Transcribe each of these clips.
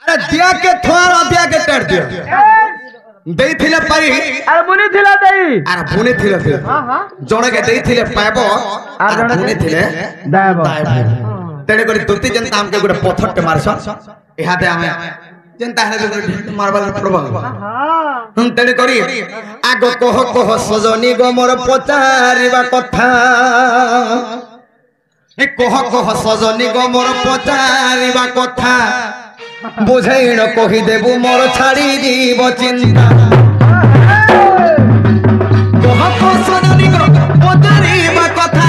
अरे दिया के थोर दिया के टर दिया देई थिले पाई अरे बुनी थिला देई अरे बुनी थिले हां हां जणे के देई थिले पाइबो अरे बुनी थिले दाइबो तेरे को दुती जनता हमके गुडे पत्थर के मारछ इहाते हमें जनता है मारबा पड़बो हां तेरे करी आगो कह सजनी गो मोर पचारिबा कथा ए कह सजनी गो मोर पचारिबा कथा बुझाइण कहि देबु मोर छाड़ी दीब चिंता कह सजनी गो पचारिबा कथा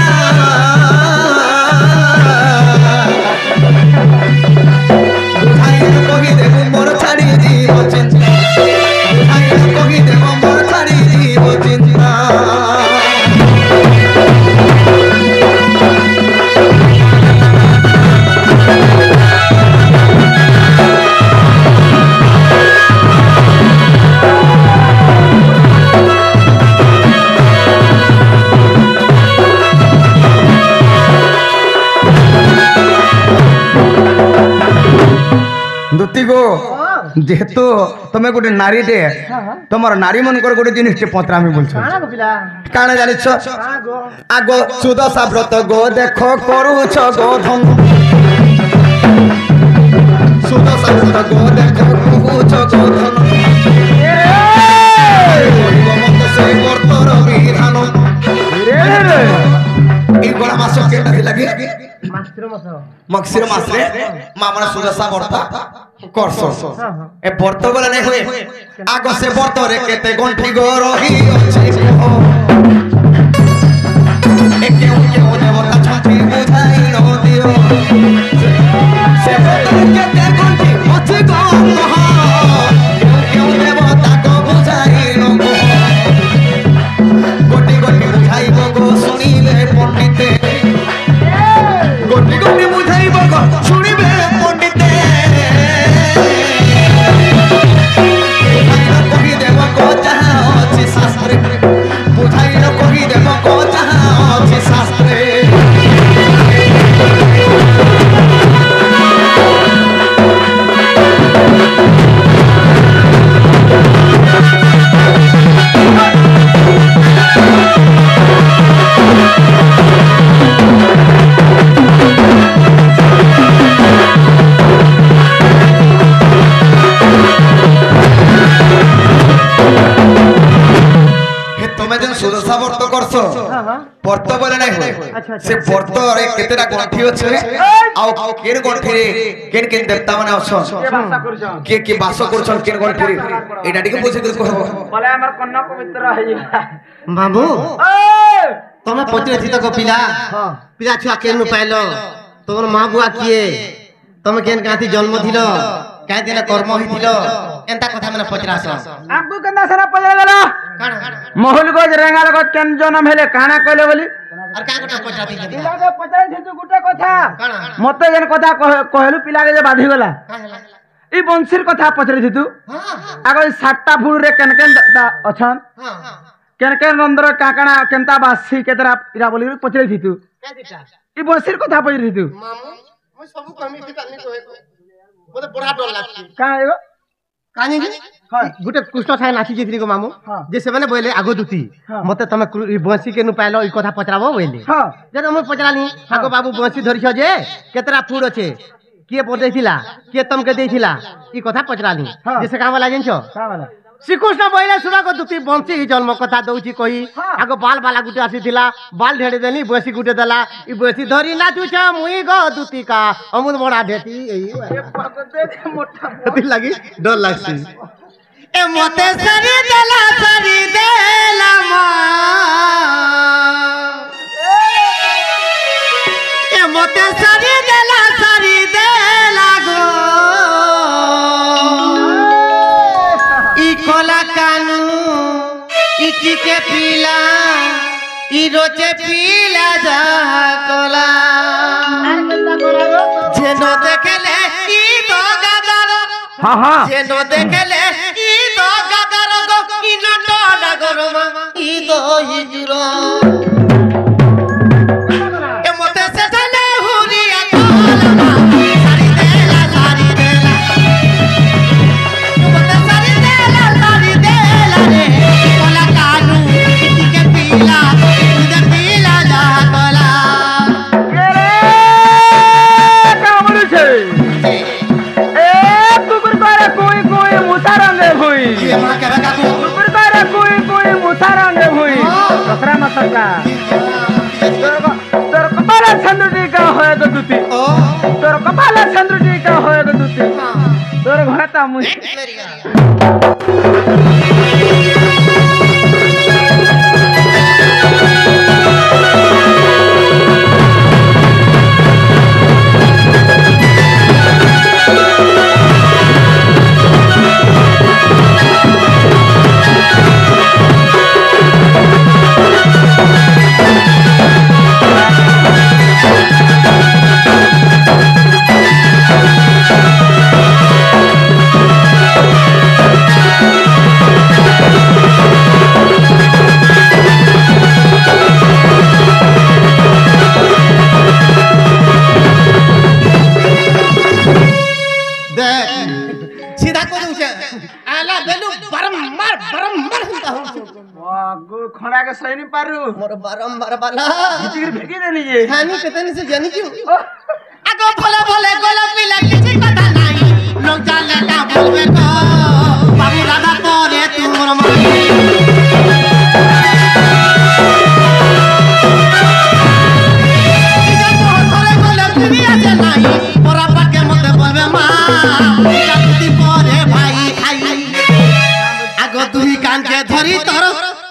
बुझाइण कहि देबु मोर छाड़ी दीब चिंता बुझाइण कहि देबु मोर छाड़ी दीब चिंता दुती गो जेहेतु तमे गोटे नारी दे तमर नारी मन कर गोटे जिनिस पत्रा में बोलछ काना जानिछ आगो सुदशा व्रत गो देखो करूछ गो धन सुदशा व्रत गो देखो करूछ गो धन मत से वर्तर विधान ई गोला मास केटा लागे मक्सिर मास रे मामना सुदशा व्रत करसो ए व्रत बोले नहीं होए आगो से व्रत रे केते गंठी गो रही अछि ए केउ देवता छाती बुझाई न दियो से व्रत रे केते गंठी अछि गो केउ देवता को बुझाई न गोटी गोटी बुझाई गो सुनिले पंडिते गोटी गोटी बुझाई गो सुनिबे पंडिते सुदशा व्रत करसो व्रत बोले नहीं होए से व्रत रे केतेटा गंठी अछि आ केन गंठी रे केन केन देवता माने अछन के वास करछन केन गंठी रे एटा ठीक बुझे कहबो बोले हमर कन्या पवित्र है बाबू तमे पति थी तो पिला पिला छुआ केन पाइलो तोर मां बुआ किए तमे केन काथी जन्म थिलो काय दिन कर्म हिथिलो एंता कथा माने पचरास आगु कंदा सारा पचरा देला मोहल गज रेंगा लगत केन जन्म हेले काना कहले बोली और का गोटा पचरा दी पिला के पचरा थे गुटे कथा मते जेन कथा कहलु पिला के जे बाधी गला ई बंशीर कथा पचरे थी तू आगो सातटा फूल रे केन केन अछन केन केन नंदर काकणा केनता बासी केतरा इरा बोली पचरे थी तू ई बंशीर कथा पचरे थी तू मामू मु सब कमी थी कानी कहे बोले बड़ा डर लागती का एगो कानी हां गुटे कृष्ण साई नाची जेथि को मामू जे से माने बोले आगो दुती मते तमे बंसी के नु पाइलो ई कथा पचराबो बोले हां जे हम पचराली आगो बाबू बंसी धरिछो जे केतरा फूड अछि के पदेथिला के तमके देथिला ई कथा पचराली जे से का वाला जिनछो का वाला श्री कृष्ण बोले सुना को दुती बंसी ही जन्म कथा दउची कही आगो बाल बाला गुटे आसीथिला बाल ढेड़े देनी बंसी गुटे दला ई बंसी धरी नाचुछ मुई गो दुती का अमुद बड़ा भेटी एई मोटा लगी डर लागसी ए मते सरी देला मा ए मते सरी देला गो ई कोला कानू इटी के पीला ई रोचे पीला जा कोला जेनो देखले ई तो गदर हां हां जेनो देखले ई तो गदर गो ई नटो डगरमा ई तो हिजुरो ए मते से चले हुरिया कोला सारी देला তোর ঘরে তা মুই खड़ा के सही नहीं पारू मोर बारंबार बाला जिगर फेंकी देनी ये हानि केतनी से जानी क्यों आगो भले भले गोलापी लगी छी कथा नाही लोग जाने का बोलबे को बाबू राधा तोरे तू मोर माई इजा तो थोड़े गोलापी भी आजे नाही मोरा पाके मते बोलबे मां इजा तुती परे भाई खाई आगो तू ही कान के धरी तोर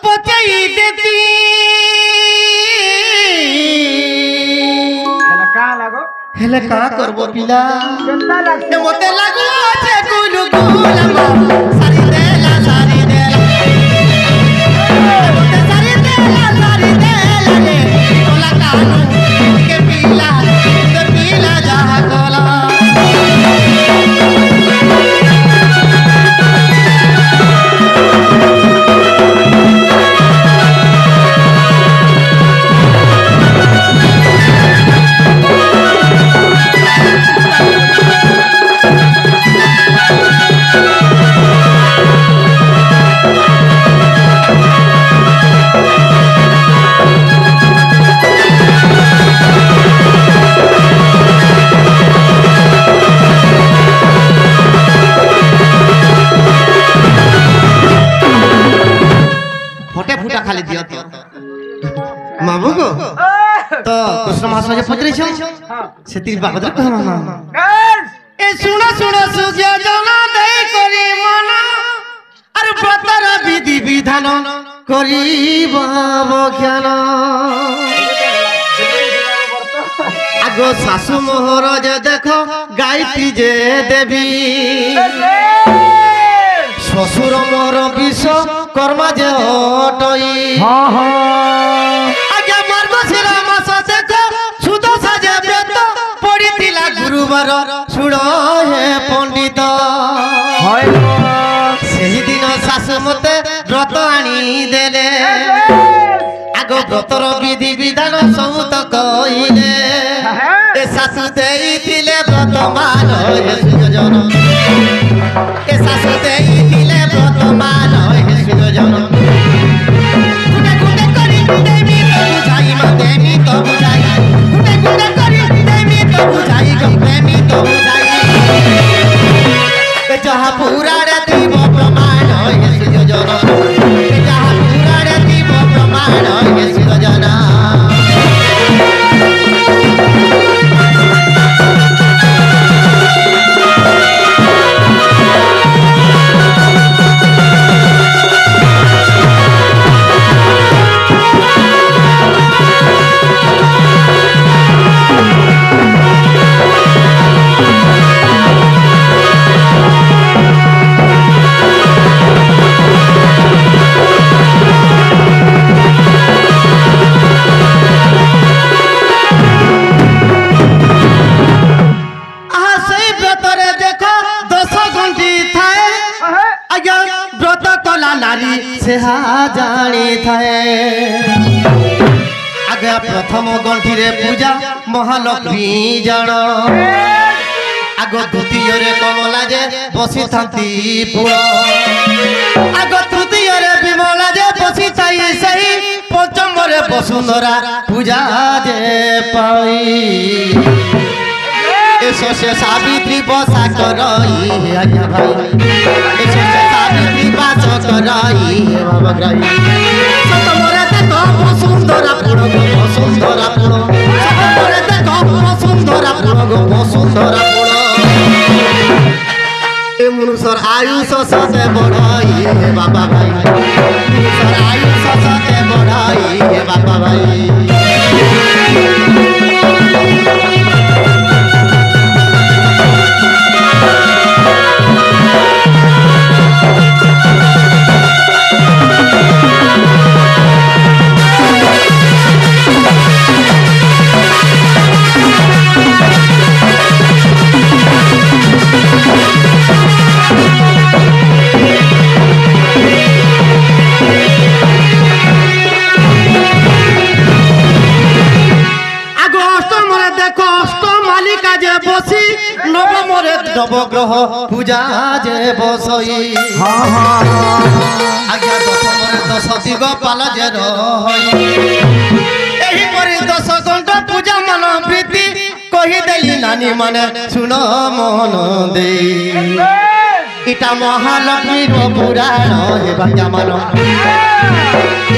पचई देती हेले का करबो पिला केनता लागते मते लागो छे गुलु गुलमा सारी देला मते सारी देला रे कोला कानू के पिला जहा कोला खाली दियो तो माबू को तो कृष्ण महाशय जे पत्रे छ सेति बाबद कह मामा ए सुनो सुनो सुज्ञ जना दे करी मन अरे व्रतर विधि विधान करी बाबा ज्ञान आगो सासु मोहर जे देखो गायत्री जे देवी ससुर मोर विष कर्मा जे हटई आज्ञा मार्गशीर मास देखो सुदशा जे व्रत पड़िथिला गुरुवार सुण हे पंडित सेही दिन सासु मते व्रत आनी देले आगो व्रतर विधि विधान सब तो कइले ए सासु देइथिले व्रत मान हे सुजन ए सासु देइथिले व्रत मान हे सुजन गुडे गुडे करी देमी तो बुझाई मा देमी तो बुझाई गुडे गुडे करी देमी तो बुझाई गम देमी तो बुझाई ए जहा पूरा रे दीव प्रमाण हे सुजन ए जहा पूरा रे दीव प्रमाण हे सुजन जानी थाए आगे प्रथम गंठी रे पूजा महालक्ष्मी जान आगो द्वितीय रे कमला जे बसी थांती पुण आगो तृतीय रे विमला जे बसी थाई सही पंचम रे वसुंधरा पूजा जे पाई ऐसो से सावित्री बसा करई आज्ञा भाई ऐसो से सावित्री बसा करई बाबा ग्राही सतमरे देखो वसुंधरा पुण गो वसुंधरा पुण सतमरे देखो वसुंधरा पुण गो वसुंधरा पुण মনুষ্যর আয়ুষ সতে বড়াই হে বাবা ভাই মনুষ্যর আয়ুষ সতে বড়াই হে বাবা ভাই নবগ্রহ পূজা যে বসই আজ্ঞা দশমরে দশ দিগ পাল যে রহই এহিপরি 10 ঘণ্টা পূজা মান প্রীতি কহিদেলি নানি মানে শুন মন দেই ইটা মহালক্ষ্মীর পুরাণ হে ভাগ্য মান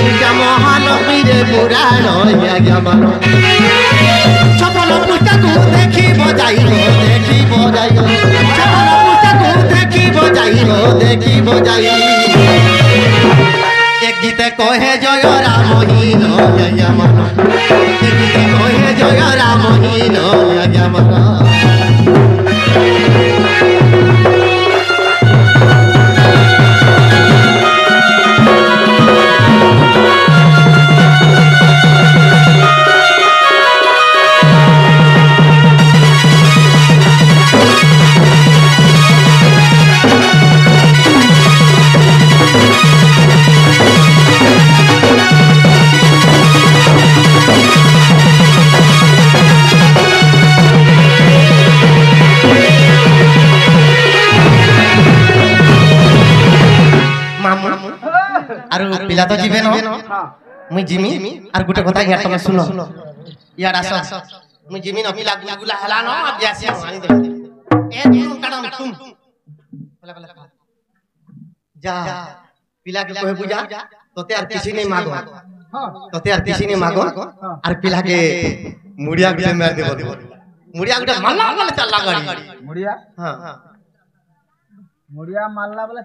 ইটা মহালক্ষ্মীর পুরাণ হে আজ্ঞা মান সফল পুস্তক দেখিব যাইব দেখিব যাইব সফল পুস্তক দেখিব যাই এক গীতে কহে জয় রামহীন জয় মন এক গীতে কহে জয় রামহীন জয় মন আর পিলা তো জিবে না মুই জিমি আর গুটে কথা ইয়ার তুমি শুনো ইয়ার আসো মুই জিমি না পিলা গুলা হেলা না আদিয়াসি আনি দে এ তুম কাডাম তুম যা পিলা কে কহে বুঝা তোতে আর কিছু নেই মাগো তোতে আর কিছু নেই মাগো আর পিলা কে মুড়িয়া গুটে মার দেব মুড়িয়া গুটে মারলা বলে চাল্লা গাড়ি মুড়িয়া হ্যাঁ মুড়িয়া মারলা বলে